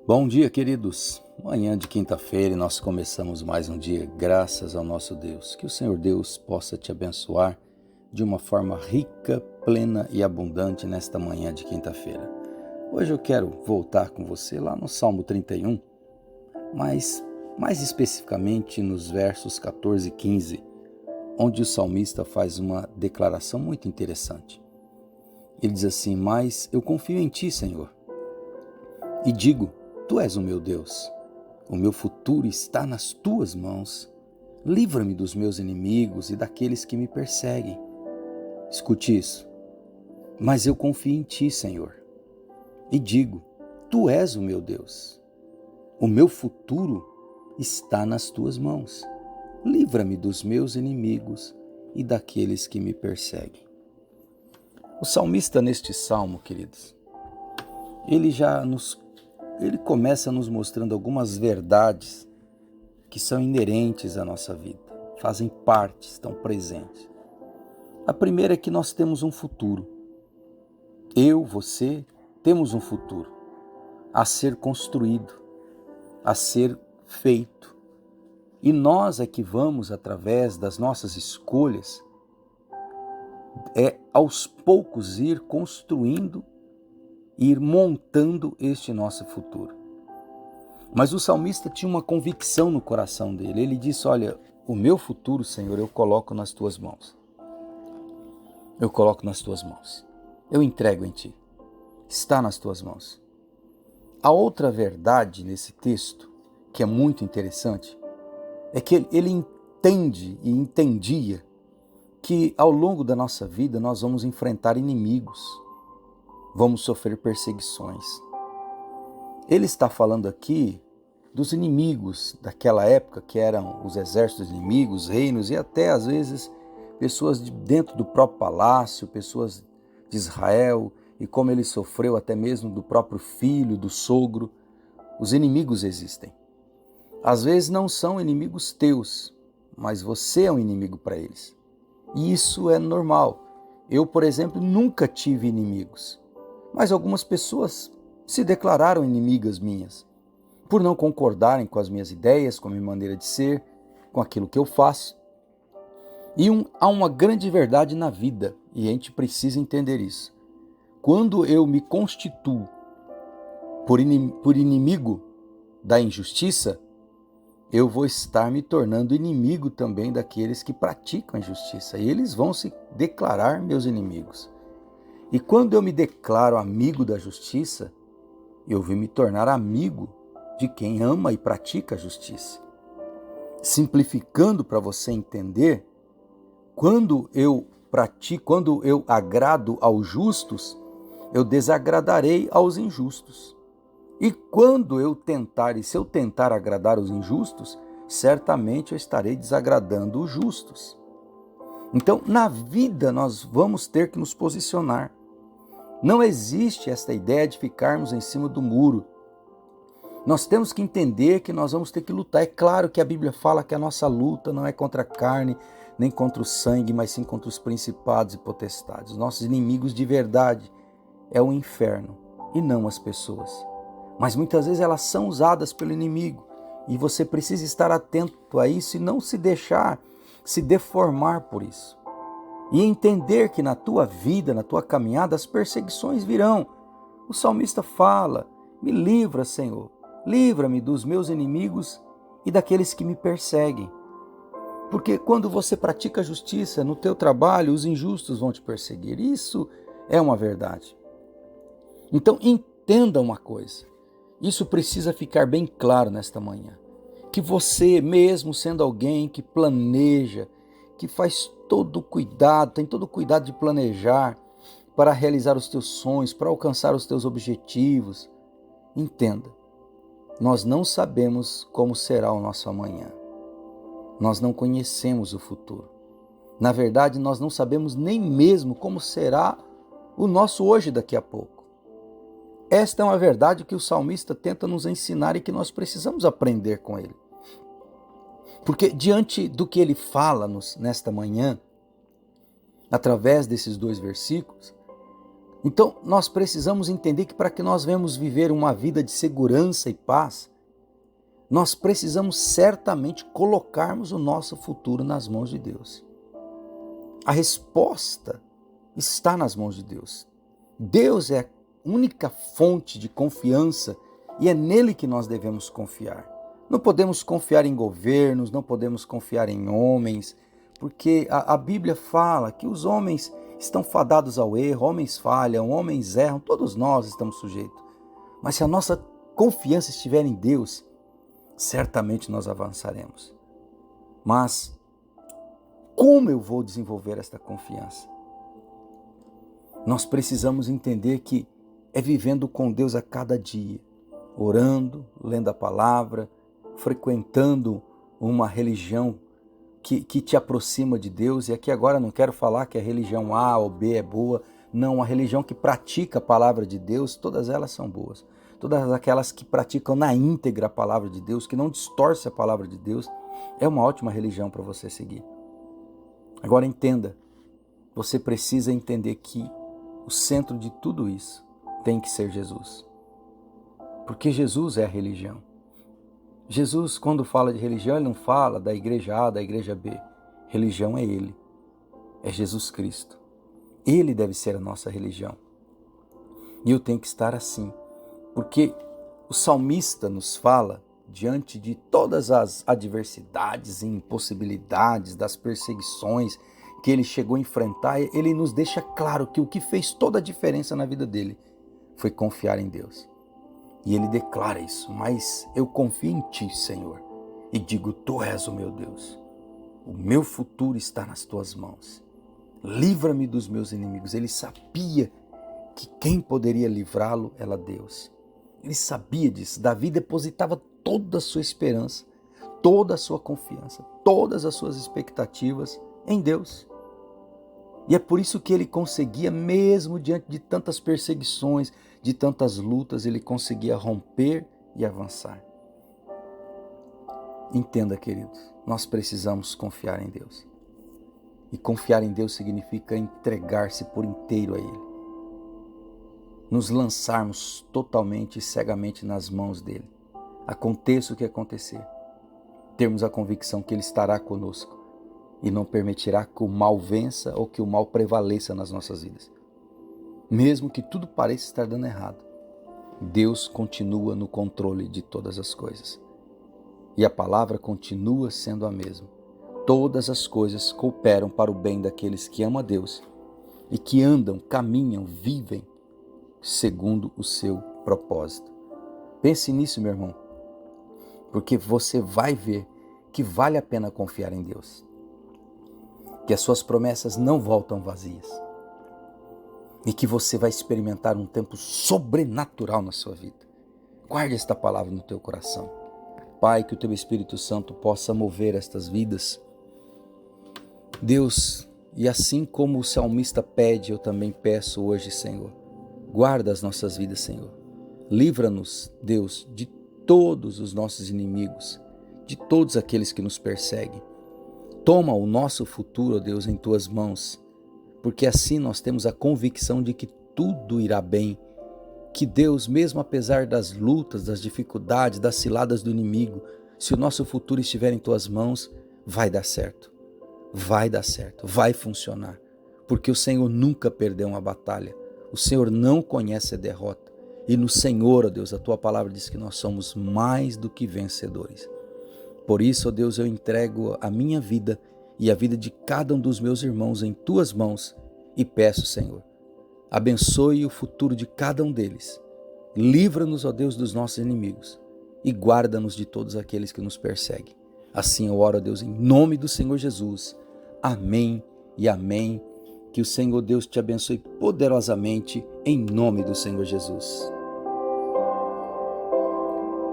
Bom dia, queridos. Manhã de quinta-feira e nós começamos mais um dia, graças ao nosso Deus. Que o Senhor Deus possa te abençoar de uma forma rica, plena e abundante nesta manhã de quinta-feira. Hoje eu quero voltar com você lá no Salmo 31, mas mais especificamente nos versos 14 e 15, onde o salmista faz uma declaração muito interessante. Ele diz assim: mas eu confio em ti, Senhor, e digo: Tu és o meu Deus, o meu futuro está nas tuas mãos. Livra-me dos meus inimigos e daqueles que me perseguem. Escute isso. Mas eu confio em ti, Senhor, e digo: Tu és o meu Deus, o meu futuro está nas tuas mãos. Livra-me dos meus inimigos e daqueles que me perseguem. O salmista neste salmo, queridos, ele começa nos mostrando algumas verdades que são inerentes à nossa vida, fazem parte, estão presentes. A primeira é que nós temos um futuro. Eu, você, temos um futuro a ser construído, a ser feito. E nós é que vamos, através das nossas escolhas, aos poucos ir construindo, ir montando este nosso futuro. Mas o salmista tinha uma convicção no coração dele. Ele disse: olha, o meu futuro, Senhor, eu coloco nas tuas mãos. Eu coloco nas tuas mãos. Eu entrego em ti. Está nas tuas mãos. A outra verdade nesse texto, que é muito interessante, é que ele entende e entendia que ao longo da nossa vida nós vamos enfrentar inimigos, vamos sofrer perseguições. Ele está falando aqui dos inimigos daquela época, que eram os exércitos inimigos, reinos e até às vezes pessoas de dentro do próprio palácio, pessoas de Israel, e como ele sofreu até mesmo do próprio filho, do sogro. Os inimigos existem. Às vezes não são inimigos teus, mas você é um inimigo para eles. E isso é normal. Eu, por exemplo, nunca tive inimigos, mas algumas pessoas se declararam inimigas minhas, por não concordarem com as minhas ideias, com a minha maneira de ser, com aquilo que eu faço. E há uma grande verdade na vida, e a gente precisa entender isso. Quando eu me constituo por inimigo da injustiça, eu vou estar me tornando inimigo também daqueles que praticam a injustiça, e eles vão se declarar meus inimigos. E quando eu me declaro amigo da justiça, eu vou me tornar amigo de quem ama e pratica a justiça. Simplificando para você entender, quando eu agrado aos justos, eu desagradarei aos injustos. E quando se eu tentar agradar os injustos, certamente eu estarei desagradando os justos. Então, na vida nós vamos ter que nos posicionar. Não existe esta ideia de ficarmos em cima do muro. Nós temos que entender que nós vamos ter que lutar. É claro que a Bíblia fala que a nossa luta não é contra a carne, nem contra o sangue, mas sim contra os principados e potestades. Os nossos inimigos de verdade é o inferno e não as pessoas. Mas muitas vezes elas são usadas pelo inimigo e você precisa estar atento a isso e não se deixar se deformar por isso. E entender que na tua vida, na tua caminhada, as perseguições virão. O salmista fala: me livra, Senhor, livra-me dos meus inimigos e daqueles que me perseguem. Porque quando você pratica a justiça no teu trabalho, os injustos vão te perseguir. Isso é uma verdade. Então entenda uma coisa, isso precisa ficar bem claro nesta manhã, que você, mesmo sendo alguém que planeja, que faz todo cuidado, tem todo o cuidado de planejar para realizar os teus sonhos, para alcançar os teus objetivos, entenda, nós não sabemos como será o nosso amanhã. Nós não conhecemos o futuro. Na verdade, nós não sabemos nem mesmo como será o nosso hoje daqui a pouco. Esta é uma verdade que o salmista tenta nos ensinar e que nós precisamos aprender com ele. Porque diante do que ele fala nesta manhã, através desses dois versículos, Então, nós precisamos entender que para que nós venhamos viver uma vida de segurança e paz, nós precisamos certamente colocarmos o nosso futuro nas mãos de Deus. A resposta está nas mãos de Deus. Deus é a única fonte de confiança e é nele que nós devemos confiar. Não podemos confiar em governos, não podemos confiar em homens, porque a Bíblia fala que os homens estão fadados ao erro, homens falham, homens erram, todos nós estamos sujeitos. Mas se a nossa confiança estiver em Deus, certamente nós avançaremos. Mas como eu vou desenvolver esta confiança? Nós precisamos entender que é vivendo com Deus a cada dia, orando, lendo a palavra, frequentando uma religião que te aproxima de Deus. E aqui agora não quero falar que a religião A ou B é boa, não, a religião que pratica a palavra de Deus, todas elas são boas. Todas aquelas que praticam na íntegra a palavra de Deus, que não distorce a palavra de Deus, é uma ótima religião para você seguir. Agora entenda, você precisa entender que o centro de tudo isso tem que ser Jesus. Porque Jesus é a religião. Jesus, quando fala de religião, ele não fala da igreja A, da igreja B. Religião é Ele. É Jesus Cristo. Ele deve ser a nossa religião. E eu tenho que estar assim. Porque o salmista nos fala, diante de todas as adversidades e impossibilidades, das perseguições que ele chegou a enfrentar, ele nos deixa claro que o que fez toda a diferença na vida dele foi confiar em Deus. E ele declara isso: mas eu confio em Ti, Senhor, e digo, Tu és o meu Deus. O meu futuro está nas Tuas mãos. Livra-me dos meus inimigos. Ele sabia que quem poderia livrá-lo era Deus. Ele sabia disso. Davi depositava toda a sua esperança, toda a sua confiança, todas as suas expectativas em Deus. E é por isso que ele conseguia, mesmo diante de tantas perseguições, de tantas lutas, ele conseguia romper e avançar. Entenda, queridos, nós precisamos confiar em Deus. E confiar em Deus significa entregar-se por inteiro a Ele. Nos lançarmos totalmente e cegamente nas mãos dEle. Aconteça o que acontecer, termos a convicção que Ele estará conosco e não permitirá que o mal vença ou que o mal prevaleça nas nossas vidas. Mesmo que tudo pareça estar dando errado, Deus continua no controle de todas as coisas. E a palavra continua sendo a mesma. Todas as coisas cooperam para o bem daqueles que amam a Deus e que andam, caminham, vivem segundo o seu propósito. Pense nisso, meu irmão, porque você vai ver que vale a pena confiar em Deus. Que as suas promessas não voltam vazias. E que você vai experimentar um tempo sobrenatural na sua vida. Guarde esta palavra no teu coração. Pai, que o teu Espírito Santo possa mover estas vidas. Deus, e assim como o salmista pede, eu também peço hoje, Senhor. Guarda as nossas vidas, Senhor. Livra-nos, Deus, de todos os nossos inimigos, de todos aqueles que nos perseguem. Toma o nosso futuro, ó Deus, em Tuas mãos, porque assim nós temos a convicção de que tudo irá bem, que Deus, mesmo apesar das lutas, das dificuldades, das ciladas do inimigo, se o nosso futuro estiver em Tuas mãos, vai dar certo, vai funcionar, porque o Senhor nunca perdeu uma batalha, o Senhor não conhece a derrota, e no Senhor, ó Deus, a Tua palavra diz que nós somos mais do que vencedores. Por isso, ó Deus, eu entrego a minha vida e a vida de cada um dos meus irmãos em Tuas mãos e peço, Senhor, abençoe o futuro de cada um deles. Livra-nos, ó Deus, dos nossos inimigos e guarda-nos de todos aqueles que nos perseguem. Assim eu oro, ó Deus, em nome do Senhor Jesus. Amém e amém. Que o Senhor Deus te abençoe poderosamente em nome do Senhor Jesus.